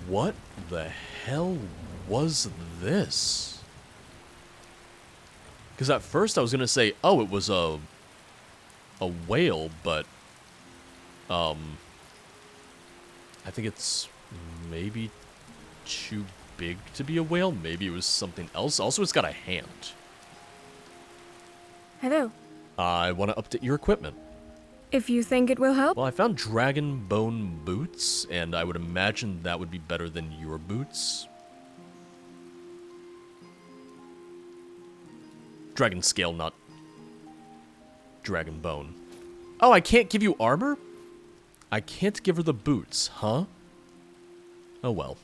What the hell was this? Because at first I was gonna say, oh, it was a whale, but I think it's maybe too big to be a whale. Maybe it was something else. Also, it's got a hand. Hello. I want to update your equipment. If you think it will help. Well, I found dragon bone boots, and I would imagine that would be better than your boots. Dragon scale, not dragon bone. Oh, I can't give you armor? I can't give her the boots, huh? Oh well.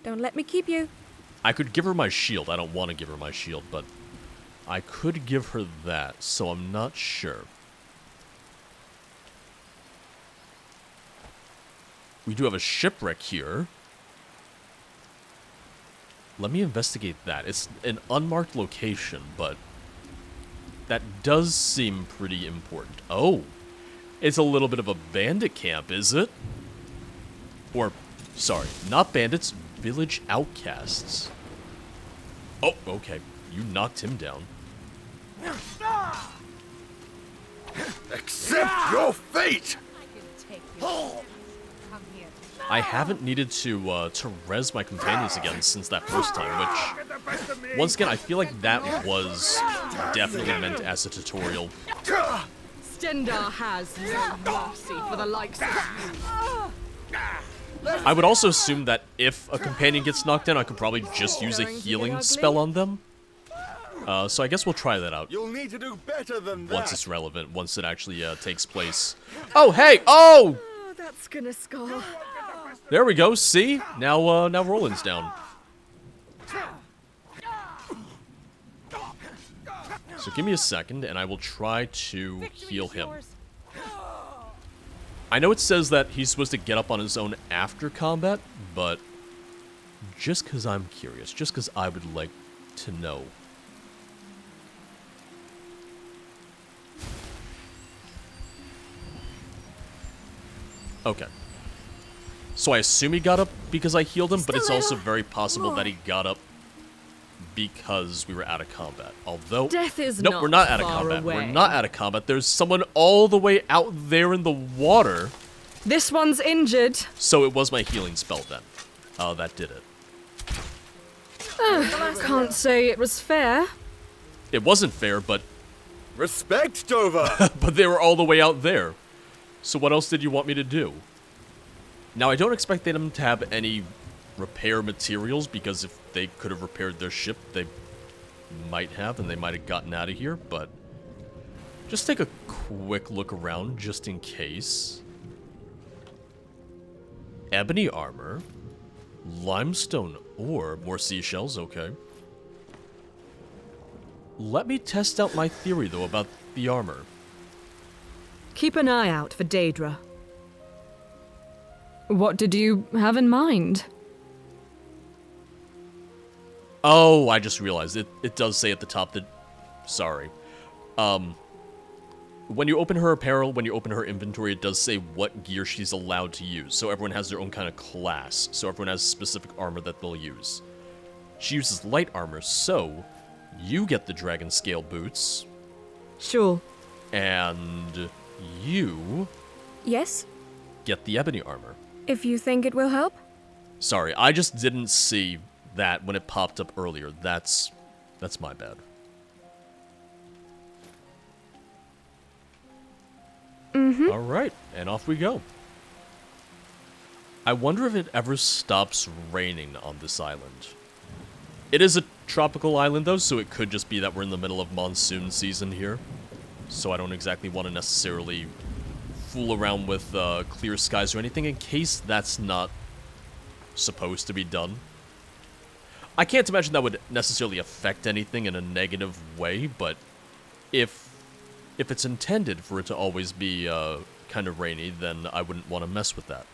Don't let me keep you. I could give her my shield. I don't want to give her my shield, but I could give her that, so I'm not sure. We do have a shipwreck here. Let me investigate that. It's an unmarked location, but that does seem pretty important. Oh, it's a little bit of a bandit camp, is it? Or, sorry, not bandits, village outcasts. Oh, okay. You knocked him down. Accept your fate! I haven't needed to res my companions again since that first time, which, once again, I feel like that was definitely meant as a tutorial. Stendar has no mercy for the likes of you. I would also assume that if a companion gets knocked down, I could probably just use a healing spell on them. So I guess we'll try that out. You'll need to do better than that. Once it's relevant, once it actually takes place. Oh, hey! Oh! Oh, that's gonna scar. There we go, see? Now, now Roland's down. So give me a second, and I will try to heal him. I know it says that he's supposed to get up on his own after combat, but just because I'm curious, just because I would like to know. Okay. So I assume he got up because I healed him, but it's also very possible that he got up because we were out of combat. Although, Death is nope, not we're not out of far combat. away. We're not out of combat. There's someone all the way out there in the water. This one's injured. So it was my healing spell then. That did it. Can't say it was fair. It wasn't fair, but Respect, Dover! but they were all the way out there. So what else did you want me to do? Now, I don't expect them to have any repair materials, because if they could have repaired their ship, they might have, and they might have gotten out of here, but just take a quick look around, just in case. Ebony armor. Limestone ore. More seashells, okay. Let me test out my theory, though, about the armor. Keep an eye out for Daedra. What did you have in mind? Oh, I just realized it does say at the top that... Sorry. When you open her apparel, when you open her inventory, it does say what gear she's allowed to use. So everyone has their own kind of class. So everyone has specific armor that they'll use. She uses light armor, so you get the dragon scale boots. Sure. And you Yes? get the ebony armor. If you think it will help. Sorry, I just didn't see that when it popped up earlier. That's my bad. Mm-hmm. Alright, and off we go. I wonder if it ever stops raining on this island. It is a tropical island, though, so it could just be that we're in the middle of monsoon season here. So I don't exactly want to necessarily fool around with clear skies or anything, in case that's not supposed to be done. I can't imagine that would necessarily affect anything in a negative way, but if it's intended for it to always be kind of rainy, then I wouldn't want to mess with that.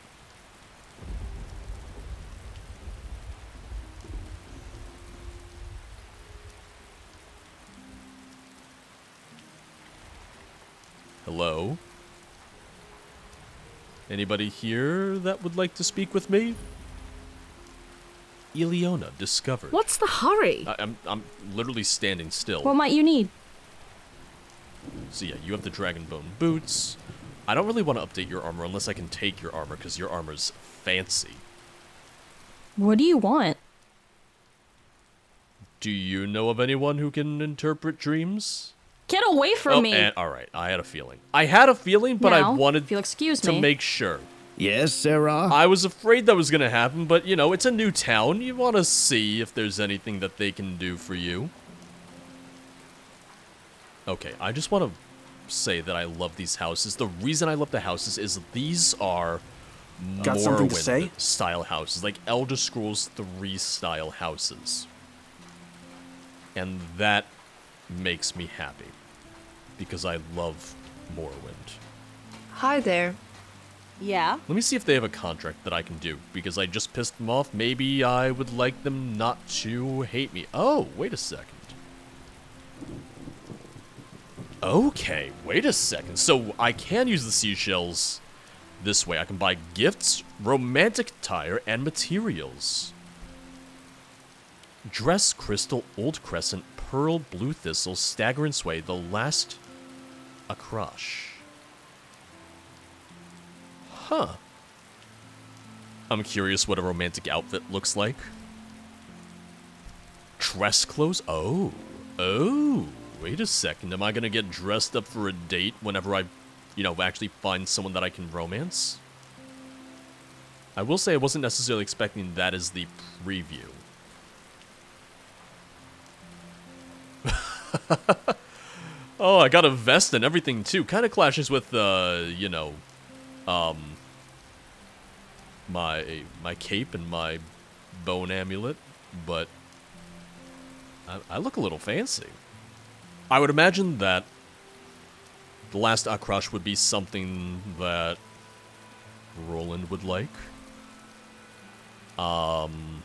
Hello? Anybody here that would like to speak with me? Ileona discovered. What's the hurry? I'm literally standing still. What might you need? So yeah, you have the dragonbone boots. I don't really want to update your armor unless I can take your armor, because your armor's fancy. What do you want? Do you know of anyone who can interpret dreams? Get away from me! Alright, I had a feeling. I had a feeling, but Now, I wanted if you'll excuse to me. make sure. Yes, Sarah? I was afraid that was gonna happen, but you know, it's a new town. You want to see if there's anything that they can do for you. Okay, I just want to say that I love these houses. The reason I love the houses is these are Got something to say? Morrowind style houses, like Elder Scrolls 3 style houses. And that makes me happy, because I love Morrowind. Hi there. Yeah? Let me see if they have a contract that I can do, because I just pissed them off. Maybe I would like them not to hate me. Oh, wait a second. Okay, wait a second. So I can use the seashells this way. I can buy gifts, romantic attire, and materials. Dress, crystal, old crescent, pearl, blue thistle, stagger and sway, the last a crush. Huh. I'm curious what a romantic outfit looks like. Dress clothes? Oh. Oh. Wait a second. Am I gonna get dressed up for a date whenever I, actually find someone that I can romance? I will say I wasn't necessarily expecting that as the preview. Oh, I got a vest and everything too. Kind of clashes with, my cape and my bone amulet, but I look a little fancy. I would imagine that the last Akrosh would be something that Roland would like. I'm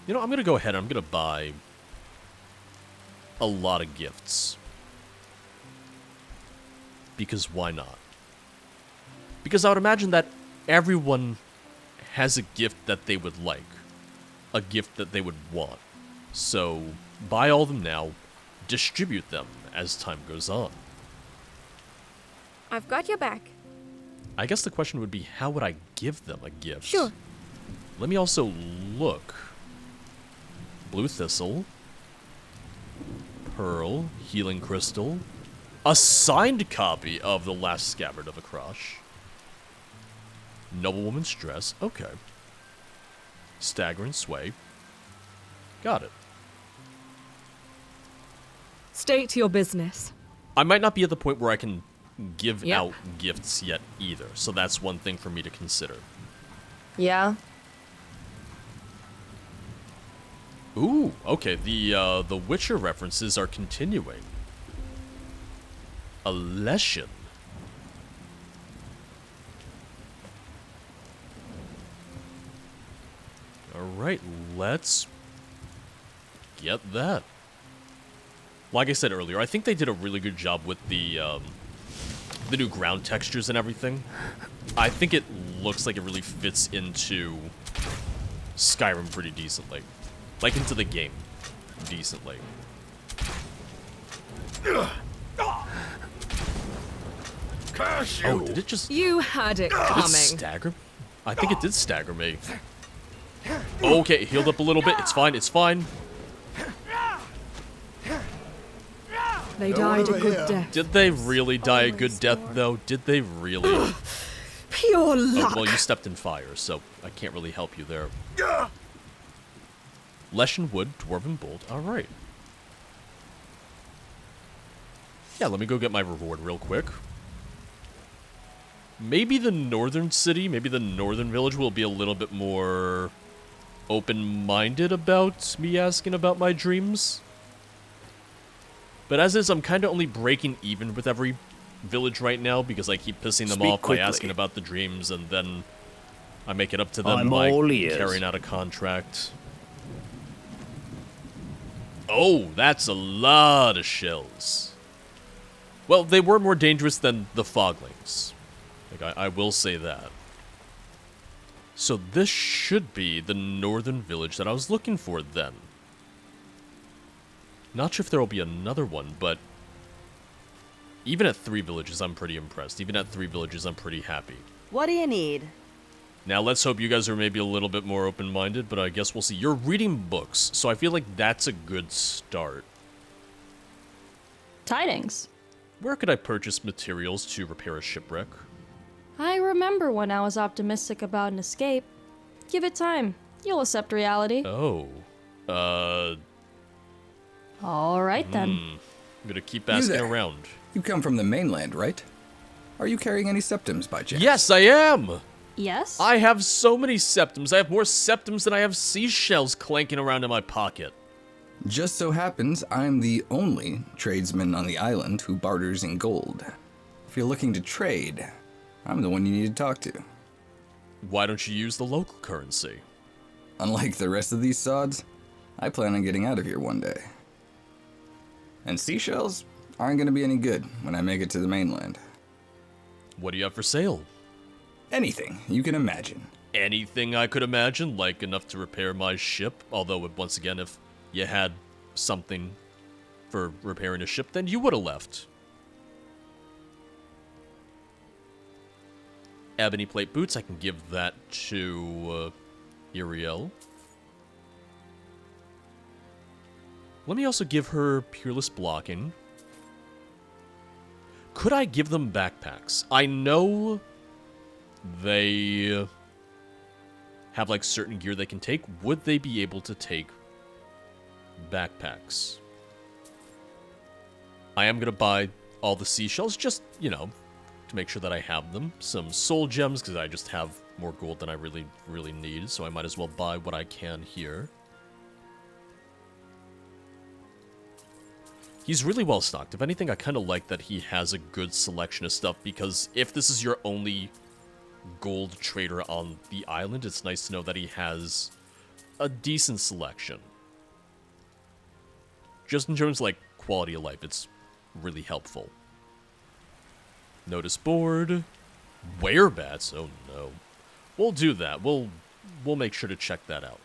gonna go ahead and I'm gonna buy a lot of gifts. Because why not? Because I would imagine that everyone has a gift that they would like. A gift that they would want. So, buy all of them now, distribute them as time goes on. I've got your back. I guess the question would be, how would I give them a gift? Sure. Let me also look. Blue thistle. Pearl. Healing crystal. A signed copy of The Last Scabbard of a Crush. Noblewoman's dress. Okay. Stagger and sway. Got it. State your business. I might not be at the point where I can give Yep. out gifts yet either, so that's one thing for me to consider. Yeah? Ooh, okay, the Witcher references are continuing. A lesson. Alright, let's get that. Like I said earlier, I think they did a really good job with the new ground textures and everything. I think it looks like it really fits into Skyrim pretty decently. Like, into the game decently. Curse you! Oh, did it just... You had it Did it coming. stagger? I think it did stagger me. Okay, healed up a little bit. It's fine, it's fine. They died a good death. Did they really die a good death, though? Did they really? Pure Oh, luck. well, you stepped in fire, so I can't really help you there. Leshen Wood, Dwarven Bolt. Alright. Yeah, let me go get my reward real quick. Maybe the northern city, maybe the northern village will be a little bit more open-minded about me asking about my dreams. But as is, I'm kind of only breaking even with every village right now because I keep pissing them Speak off quickly. by asking about the dreams, and then I make it up to them I'm by all ears. carrying out a contract. Oh, that's a lot of shells. Well, they were more dangerous than the foglings. Like, I will say that. So this should be the northern village that I was looking for then. Not sure if there will be another one, but even at 3 villages, I'm pretty impressed. Even at 3 villages, I'm pretty happy. What do you need? Now, let's hope you guys are maybe a little bit more open-minded, but I guess we'll see. You're reading books, so I feel like that's a good start. Tidings. Where could I purchase materials to repair a shipwreck? I remember when I was optimistic about an escape. Give it time. You'll accept reality. Oh. All right, then. I'm gonna keep asking there. around. You come from the mainland, right? Are you carrying any septums by chance? Yes, I am! Yes? I have so many septums. I have more septums than I have seashells clanking around in my pocket. Just so happens I'm the only tradesman on the island who barters in gold. If you're looking to trade, I'm the one you need to talk to. Why don't you use the local currency? Unlike the rest of these sods, I plan on getting out of here one day. And seashells aren't going to be any good when I make it to the mainland. What do you have for sale? Anything you can imagine. Anything I could imagine, like enough to repair my ship. Although, once again, if you had something for repairing a ship, then you would have left. Ebony plate boots, I can give that to Iriel. Let me also give her Peerless Blocking. Could I give them backpacks? I know they have like certain gear they can take. Would they be able to take backpacks? I am going to buy all the seashells, just, you know, to make sure that I have them. Some soul gems, because I just have more gold than I really need, so I might as well buy what I can here. He's really well stocked. If anything, I kind of like that he has a good selection of stuff, because if this is your only gold trader on the island, it's nice to know that he has a decent selection. Just in terms of, like, quality of life, it's really helpful. Notice board. Werebats? Oh no. We'll do that. We'll make sure to check that out.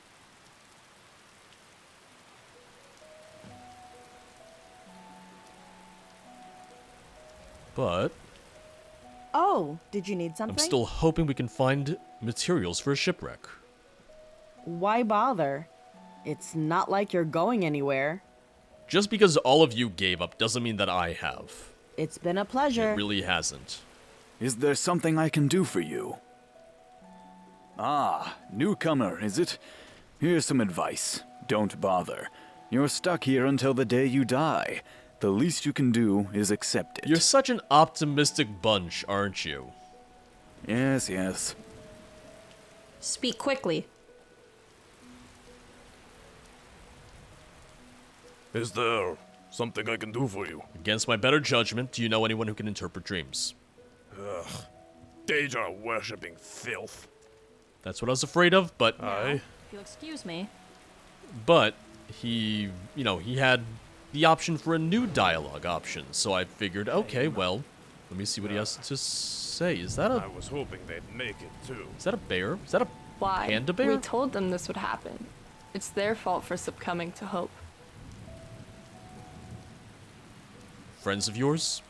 But Oh, did you need something? I'm still hoping we can find materials for a shipwreck. Why bother? It's not like you're going anywhere. Just because all of you gave up doesn't mean that I have. It's been a pleasure. It really hasn't. Is there something I can do for you? Ah, newcomer, is it? Here's some advice. Don't bother. You're stuck here until the day you die. The least you can do is accept it. You're such an optimistic bunch, aren't you? Yes, yes. Speak quickly. Is there something I can do for you? Against my better judgment, do you know anyone who can interpret dreams? Ugh. Deja worshipping filth. That's what I was afraid of, but... Aye. If you'll excuse me. But he, you know, he had the option for a new dialogue option, so I figured, okay, well, let me see what he has to say. Is that I a... was hoping they'd make it too. Is that a bear? Is that a Why? panda bear? We told them this would happen. It's their fault for succumbing to hope. Friends of yours?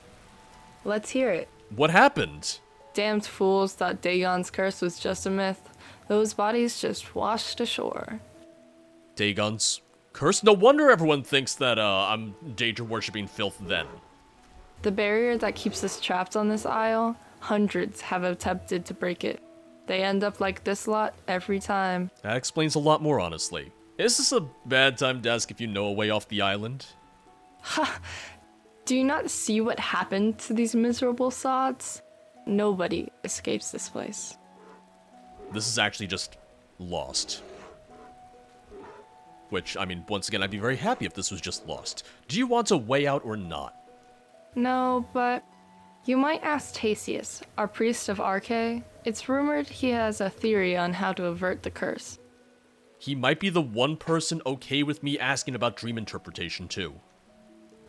Let's hear it. What happened? Damned fools thought Dagon's curse was just a myth. Those bodies just washed ashore. Dagon's curse? No wonder everyone thinks that I'm danger worshipping filth then. The barrier that keeps us trapped on this isle, hundreds have attempted to break it. They end up like this lot every time. That explains a lot more, honestly. Is this a bad time to ask if you know a way off the island? Ha! Do you not see what happened to these miserable sods? Nobody escapes this place. This is actually just lost. Which, I mean, once again, I'd be very happy if this was just lost. Do you want a way out or not? No, but you might ask Tasius, our priest of Arche. It's rumored he has a theory on how to avert the curse. He might be the one person okay with me asking about dream interpretation, too.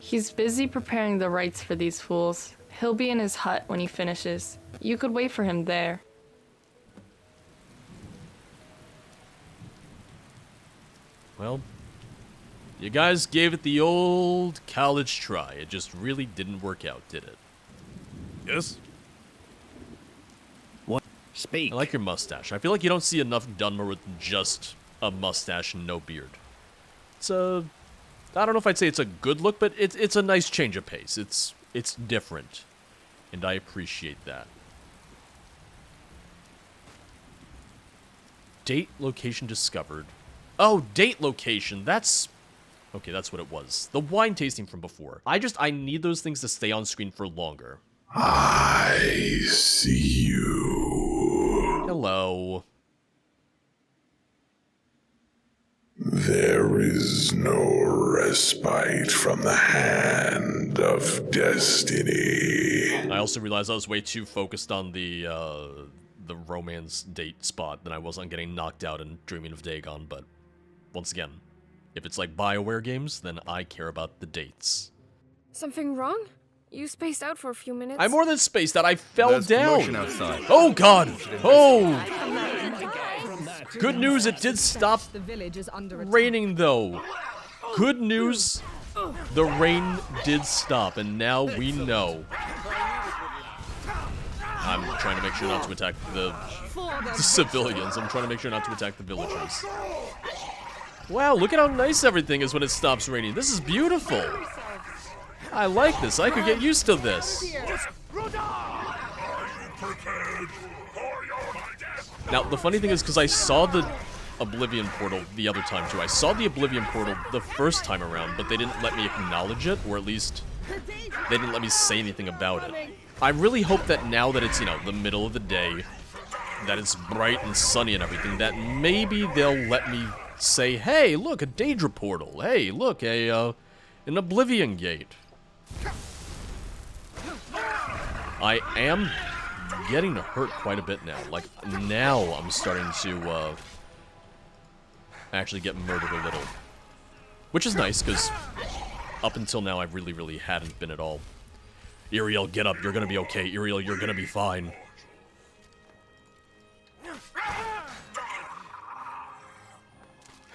He's busy preparing the rites for these fools. He'll be in his hut when he finishes. You could wait for him there. Well, you guys gave it the old college try. It just really didn't work out, did it? Yes? What? Speak. I like your mustache. I feel like you don't see enough Dunmer with just a mustache and no beard. It's a... I don't know if I'd say it's a good look, but it's a nice change of pace. It's different. And I appreciate that. Date location discovered. Oh, date location. That's... Okay, that's what it was. The wine tasting from before. I need those things to stay on screen for longer. I see you. Hello. There is no respite from the hand of destiny. I also realized I was way too focused on the romance date spot than I was on getting knocked out and dreaming of Dagon, but once again, if it's like BioWare games, then I care about the dates. Something wrong? You spaced out for a few minutes. I more than spaced out, I fell There's down! commotion outside. Oh god! Oh! Good news, it did stop The village is under attack. raining though. Good news, the rain did stop, and now we know. I'm trying to make sure not to attack the civilians. I'm trying to make sure not to attack the villagers. Wow, look at how nice everything is when it stops raining. This is beautiful. I like this. I could get used to this. Now, the funny thing is, because I saw the Oblivion portal the other time too. I saw the Oblivion portal the first time around, but they didn't let me acknowledge it, or at least they didn't let me say anything about it. I really hope that now that it's, you know, the middle of the day, that it's bright and sunny and everything, that maybe they'll let me say, hey, look, a Daedra portal. Hey, look, an Oblivion gate. I am getting hurt quite a bit now. Like, now I'm starting to, actually get murdered a little. Which is nice, because up until now I really hadn't been at all. Iriel, get up. You're gonna be okay. Iriel, you're gonna be fine.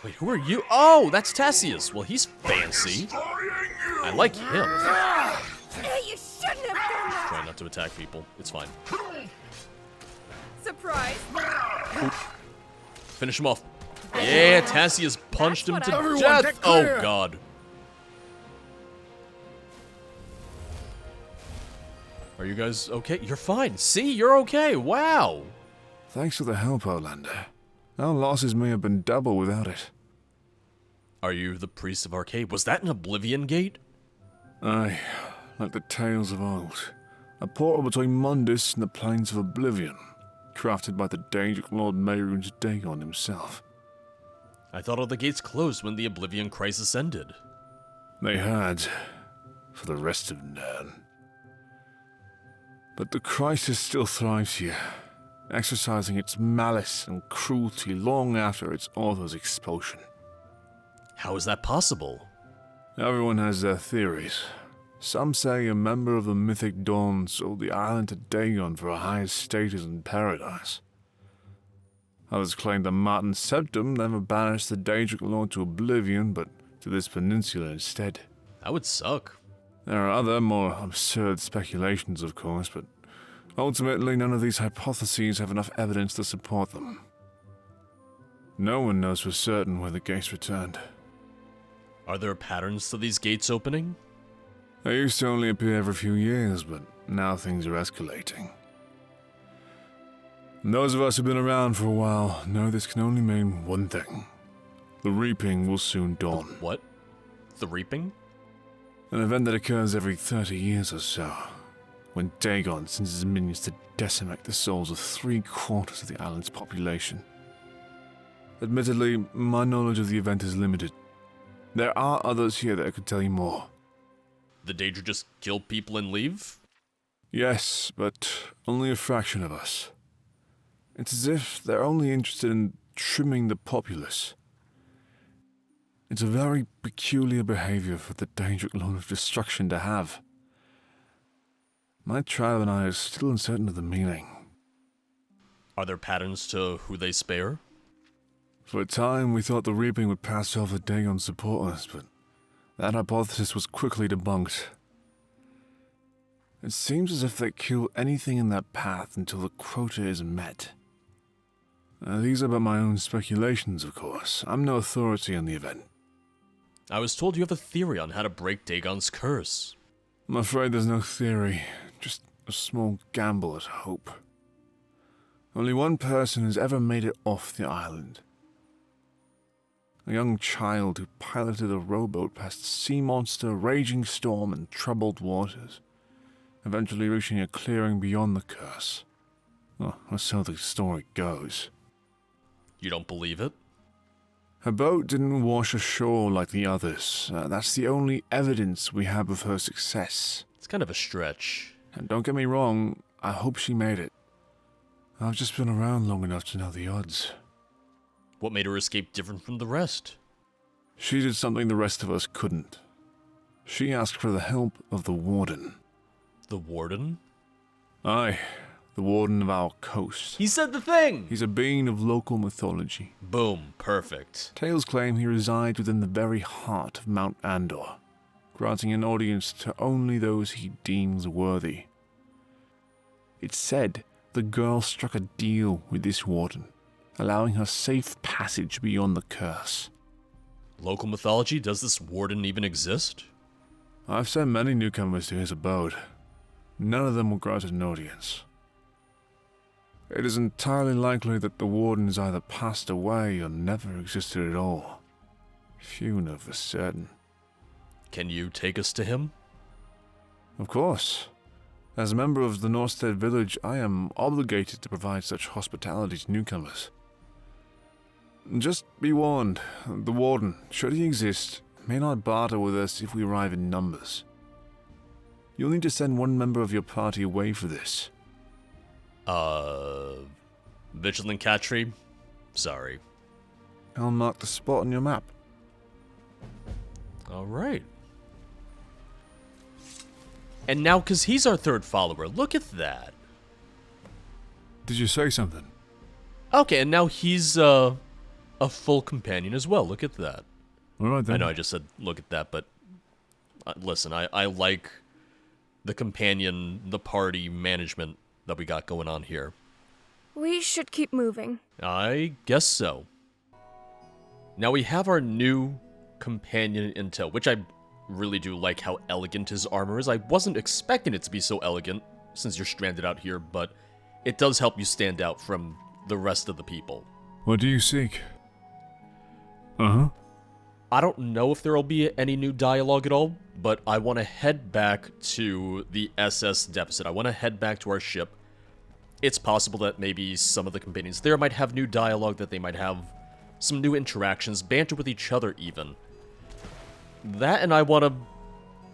Wait, who are you? Oh, that's Tassius. Well, he's fancy. I like him. You shouldn't have done that. Try not to attack people. It's fine. Surprise. Finish him off. Yeah, Tassius punched him to death. Oh, God. Are you guys okay? You're fine. See, you're okay. Wow. Thanks for the help, Outlander. Our losses may have been double without it. Are you the priest of Arcade? Was that an Oblivion gate? Aye, like the tales of old. A portal between Mundus and the plains of Oblivion, crafted by the Daedric Lord Mehrunes Dagon himself. I thought all the gates closed when the Oblivion crisis ended. They had, for the rest of Nern. But the crisis still thrives here, exercising its malice and cruelty long after its author's expulsion. How is that possible? Everyone has their theories. Some say a member of the Mythic Dawn sold the island to Dagon for a higher status in paradise. Others claim that Martin Septim never banished the Daedric Lord to Oblivion, but to this peninsula instead. That would suck. There are other, more absurd speculations, of course, but ultimately none of these hypotheses have enough evidence to support them. No one knows for certain where the gates returned. Are there patterns to these gates opening? They used to only appear every few years, but now things are escalating. And those of us who've been around for a while know this can only mean one thing. The Reaping will soon dawn. What? The Reaping? An event that occurs every 30 years or so, when Dagon sends his minions to decimate the souls of 3/4 of the island's population. Admittedly, my knowledge of the event is limited. There are others here that could tell you more. The Daedra just kill people and leave? Yes, but only a fraction of us. It's as if they're only interested in trimming the populace. It's a very peculiar behavior for the Daedric Lord of Destruction to have. My tribe and I are still uncertain of the meaning. Are there patterns to who they spare? For a time, we thought the Reaping would pass over Dagon's supporters, but that hypothesis was quickly debunked. It seems as if they kill anything in that path until the quota is met. These are but my own speculations, of course. I'm no authority on the event. I was told you have a theory on how to break Dagon's curse. I'm afraid there's no theory, just a small gamble at hope. Only one person has ever made it off the island. A young child who piloted a rowboat past sea monster, raging storm, and troubled waters, eventually reaching a clearing beyond the curse. Well, or so the story goes. You don't believe it? Her boat didn't wash ashore like the others. That's the only evidence we have of her success. It's kind of a stretch. And don't get me wrong, I hope she made it. I've just been around long enough to know the odds. What made her escape different from the rest? She did something the rest of us couldn't. She asked for the help of the Warden. The Warden? Aye, the Warden of our coast. He said the thing! He's a being of local mythology. Boom, perfect. Tales claim he resides within the very heart of Mount Andor, granting an audience to only those he deems worthy. It's said the girl struck a deal with this Warden, allowing her safe passage beyond the curse. Local mythology? Does this Warden even exist? I've sent many newcomers to his abode. None of them were granted an audience. It is entirely likely that the Warden has either passed away or never existed at all. Few know for certain. Can you take us to him? Of course. As a member of the Norstead village, I am obligated to provide such hospitality to newcomers. Just be warned, the Warden, should he exist, may not barter with us if we arrive in numbers. You'll need to send one member of your party away for this. Vigilant Cattree? Sorry. I'll mark the spot on your map. Alright. And now, because he's our third follower, look at that. Did you say something? Okay, and now he's, a full companion as well. Look at that. Alright then. I know I just said look at that, but listen, I like the companion, the party management that we got going on here. We should keep moving. I guess so. Now we have our new companion in tow, which I really do like how elegant his armor is. I wasn't expecting it to be so elegant, since you're stranded out here, but it does help you stand out from the rest of the people. What do you seek? Uh-huh. I don't know if there will be any new dialogue at all, but I want to head back to the SS Deficit. I want to head back to our ship. It's possible that maybe some of the companions there might have new dialogue, that they might have some new interactions, banter with each other even. That, and I want to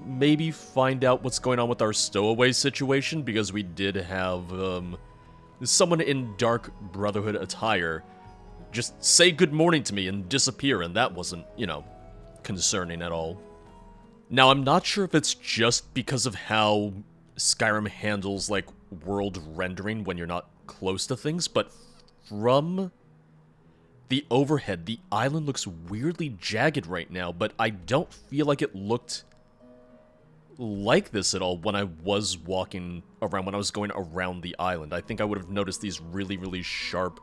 maybe find out what's going on with our stowaway situation, because we did have someone in Dark Brotherhood attire just say good morning to me and disappear, and that wasn't, you know, concerning at all. Now, I'm not sure if it's just because of how Skyrim handles, like, world rendering when you're not close to things, but from the overhead, the island looks weirdly jagged right now, but I don't feel like it looked like this at all when I was walking around, when I was going around the island. I think I would have noticed these really, really sharp,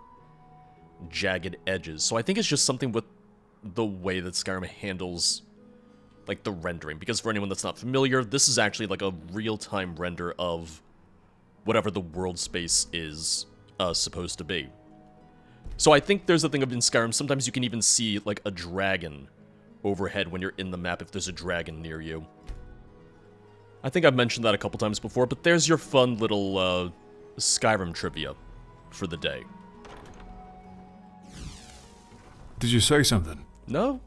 jagged edges. So I think it's just something with the way that Skyrim handles, like, the rendering. Because for anyone that's not familiar, this is actually like a real-time render of whatever the world space is supposed to be. So I think there's a thing of in Skyrim, sometimes you can even see, like, a dragon overhead when you're in the map if there's a dragon near you. I think I've mentioned that a couple times before, but there's your fun little Skyrim trivia for the day. Did you say something? No,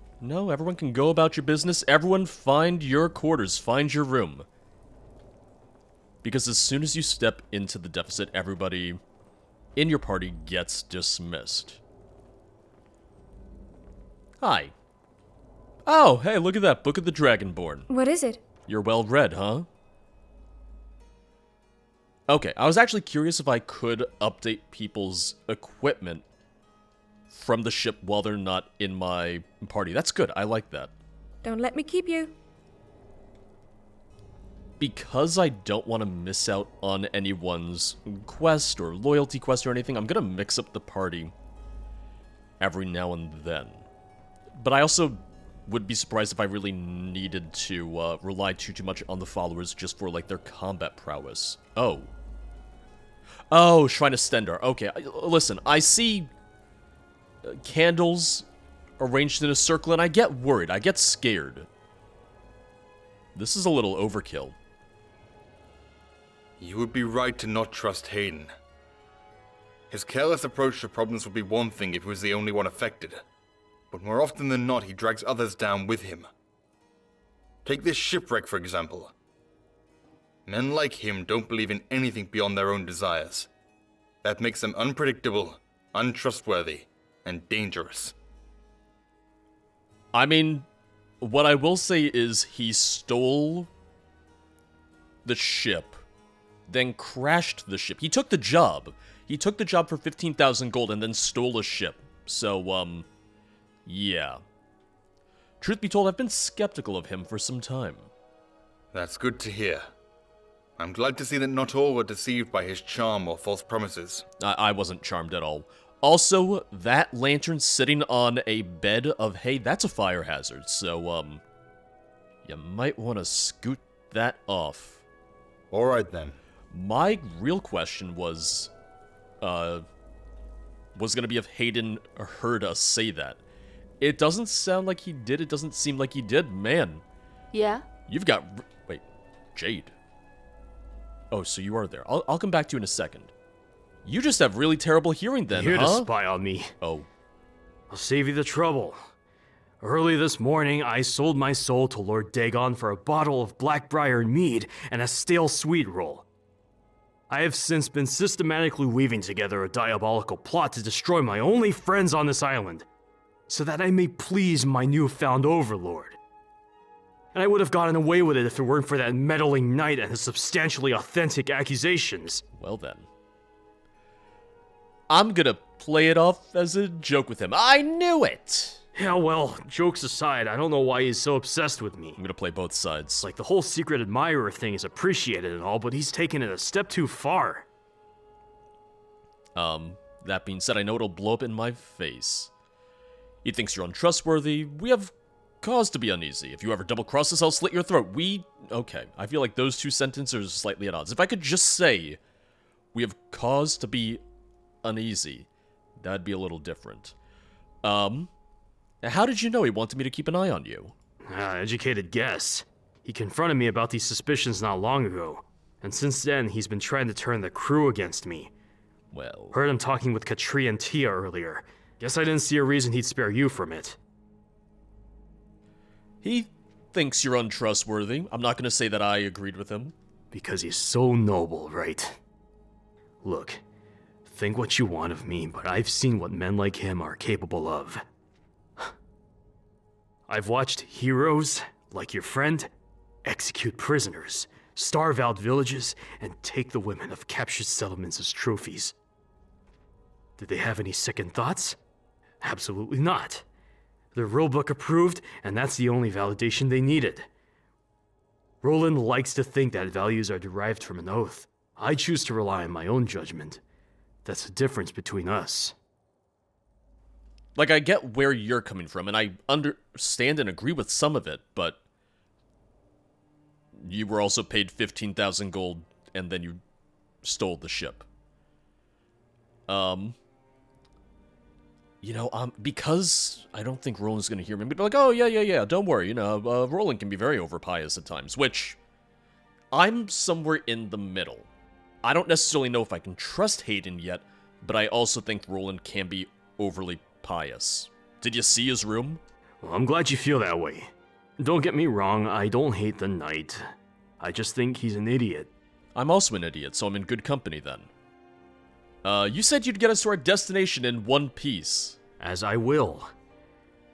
everyone can go about your business. Everyone find your quarters, find your room. Because as soon as you step into the deficit, everybody in your party gets dismissed. Hi. Oh, hey, look at that, Book of the Dragonborn. What is it? You're well read, huh? Okay, I was actually curious if I could update people's equipment from the ship while they're not in my party. That's good. I like that. Don't let me keep you. Because I don't want to miss out on anyone's quest or loyalty quest or anything, I'm going to mix up the party every now and then. But I also would be surprised if I really needed to rely too much on the followers just for, like, their combat prowess. Oh. Oh, Shrine of Stendarr. Okay, listen, I see candles arranged in a circle, and I get worried. I get scared. This is a little overkill. You would be right to not trust Hayden. His careless approach to problems would be one thing if he was the only one affected, but more often than not he drags others down with him. Take this shipwreck for example. Men like him don't believe in anything beyond their own desires. That makes them unpredictable, untrustworthy, and dangerous. I mean, what I will say is he stole the ship, then crashed the ship. He took the job. He took the job for 15,000 gold and then stole a ship. So, yeah. Truth be told, I've been skeptical of him for some time. That's good to hear. I'm glad to see that not all were deceived by his charm or false promises. I wasn't charmed at all. Also, that lantern sitting on a bed of hay, that's a fire hazard, so, you might want to scoot that off. Alright then. My real question was gonna be if Hayden heard us say that. It doesn't sound like he did, it doesn't seem like he did, man. Yeah? You've got... Wait, Jade. Oh, so you are there. I'll come back to you in a second. You just have really terrible hearing then, You're huh? here to spy on me. Oh. I'll save you the trouble. Early this morning, I sold my soul to Lord Dagon for a bottle of Blackbriar mead and a stale sweet roll. I have since been systematically weaving together a diabolical plot to destroy my only friends on this island, so that I may please my newfound overlord. And I would have gotten away with it if it weren't for that meddling knight and his substantially authentic accusations. Well then. I'm gonna play it off as a joke with him. I knew it! Yeah, well, jokes aside, I don't know why he's so obsessed with me. I'm gonna play both sides. Like, the whole secret admirer thing is appreciated and all, but he's taken it a step too far. That being said, I know it'll blow up in my face. He thinks you're untrustworthy. We have cause to be uneasy. If you ever double-cross us, I'll slit your throat. Okay, I feel like those two sentences are slightly at odds. If I could just say, we have cause to be uneasy, that'd be a little different. How did you know he wanted me to keep an eye on you? Educated guess. He confronted me about these suspicions not long ago, and since then he's been trying to turn the crew against me. Well... Heard him talking with Katri and Tia earlier. Guess I didn't see a reason he'd spare you from it. He thinks you're untrustworthy. I'm not gonna say that I agreed with him. Because he's so noble, right? Look, think what you want of me, but I've seen what men like him are capable of. I've watched heroes, like your friend, execute prisoners, starve out villages, and take the women of captured settlements as trophies. Did they have any second thoughts? Absolutely not. They're rulebook approved, and that's the only validation they needed. Roland likes to think that values are derived from an oath. I choose to rely on my own judgment. That's the difference between us. Like, I get where you're coming from, and I understand and agree with some of it, but you were also paid 15,000 gold, and then you stole the ship. Because I don't think Roland's gonna hear me, but be like, oh, yeah, don't worry, Roland can be very overpious at times, which I'm somewhere in the middle. I don't necessarily know if I can trust Hayden yet, but I also think Roland can be overly pious. Did you see his room? Well, I'm glad you feel that way. Don't get me wrong, I don't hate the knight. I just think he's an idiot. I'm also an idiot, so I'm in good company then. You said you'd get us to our destination in one piece. As I will.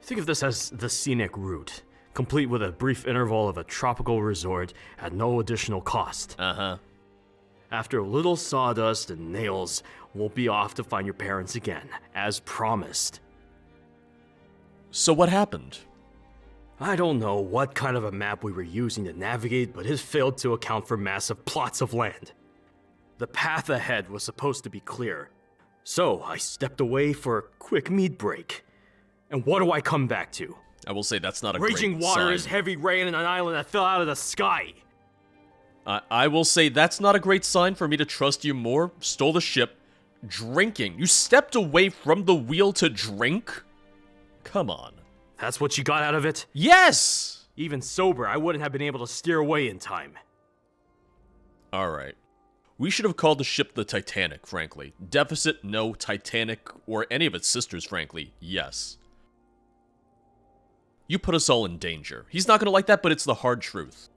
Think of this as the scenic route, complete with a brief interval of a tropical resort at no additional cost. Uh-huh. After a little sawdust and nails, we'll be off to find your parents again, as promised. So what happened? I don't know what kind of a map we were using to navigate, but it failed to account for massive plots of land. The path ahead was supposed to be clear, so I stepped away for a quick meat break. And what do I come back to? I will say that's not a Raging great water sign. is heavy rain and an island that fell out of the sky. I will say that's not a great sign for me to trust you more. Stole the ship, drinking. You stepped away from the wheel to drink? Come on. That's what you got out of it? Yes! Even sober, I wouldn't have been able to steer away in time. Alright. We should have called the ship the Titanic, frankly. Deficit, no. Titanic, or any of its sisters, frankly, yes. You put us all in danger. He's not gonna like that, but it's the hard truth.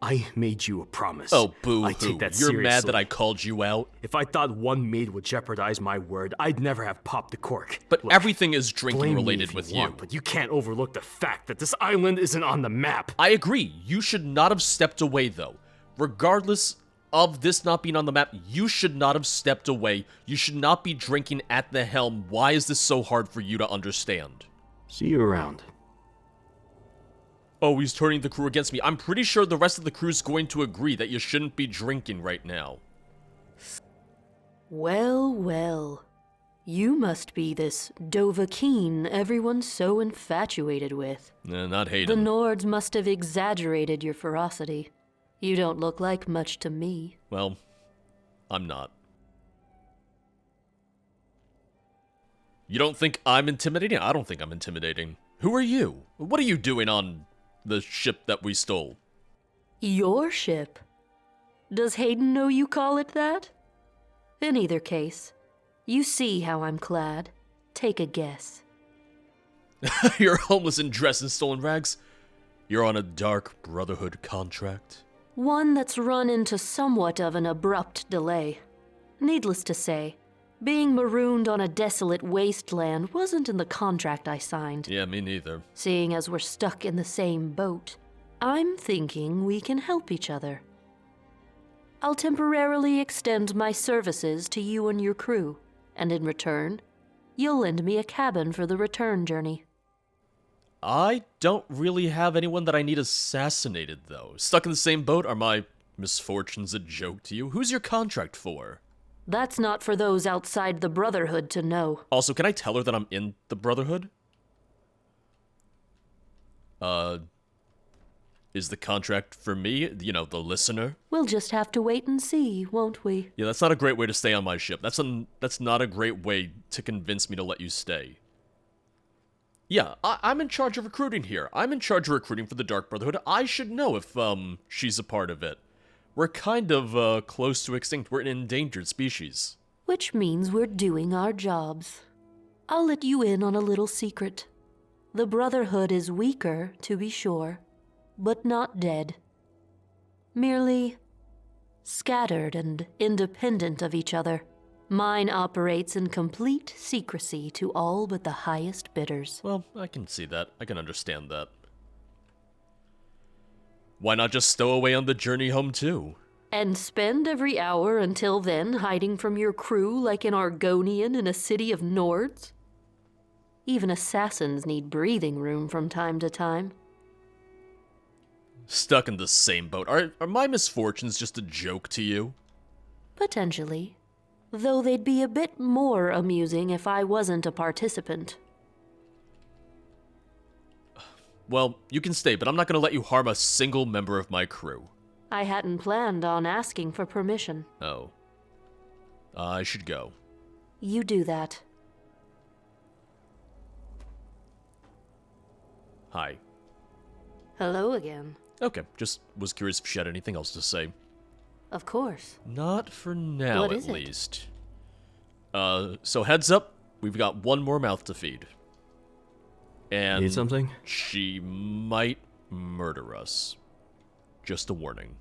I made you a promise. Oh, boo-hoo. I take that You're seriously. mad that I called you out? If I thought one maid would jeopardize my word, I'd never have popped the cork. But Look, everything is drinking blame me related if with want, but you can't overlook the fact that this island isn't on the map. I agree. You should not have stepped away, though. Regardless of this not being on the map, you should not have stepped away. You should not be drinking at the helm. Why is this so hard for you to understand? See you around. Oh, he's turning the crew against me. I'm pretty sure the rest of the crew's going to agree that you shouldn't be drinking right now. Well, well. You must be this Dovahkiin everyone's so infatuated with. Not The Hayden. Nords must have exaggerated your ferocity. You don't look like much to me. Well, I'm not. You don't think I'm intimidating? I don't think I'm intimidating. Who are you? What are you doing on the ship that we stole? Your ship? Does Hayden know you call it that? In either case, you see how I'm clad. Take a guess. You're homeless and dressed in stolen rags? You're on a dark Brotherhood contract? One that's run into somewhat of an abrupt delay. Needless to say, being marooned on a desolate wasteland wasn't in the contract I signed. Yeah, me neither. Seeing as we're stuck in the same boat, I'm thinking we can help each other. I'll temporarily extend my services to you and your crew, and in return, you'll lend me a cabin for the return journey. I don't really have anyone that I need assassinated, though. Stuck in the same boat? Are my misfortunes a joke to you? Who's your contract for? That's not for those outside the Brotherhood to know. Also, can I tell her that I'm in the Brotherhood? Is the contract for me? You know, the listener? We'll just have to wait and see, won't we? Yeah, that's not a great way to stay on my ship. That's not a great way to convince me to let you stay. Yeah, I'm in charge of recruiting here. I'm in charge of recruiting for the Dark Brotherhood. I should know if, she's a part of it. We're kind of, close to extinct. We're an endangered species. Which means we're doing our jobs. I'll let you in on a little secret. The Brotherhood is weaker, to be sure, but not dead. Merely scattered and independent of each other. Mine operates in complete secrecy to all but the highest bidders. Well, I can see that. I can understand that. Why not just stow away on the journey home, too? And spend every hour until then hiding from your crew like an Argonian in a city of Nords? Even assassins need breathing room from time to time. Stuck in the same boat. Are my misfortunes just a joke to you? Potentially. Though they'd be a bit more amusing if I wasn't a participant. Well, you can stay, but I'm not going to let you harm a single member of my crew. I hadn't planned on asking for permission. Oh. I should go. You do that. Hi. Hello again. Okay, just was curious if she had anything else to say. Of course. Not for now, What at is it? least. So heads up, we've got one more mouth to feed. And Need something? she might murder us. Just a warning.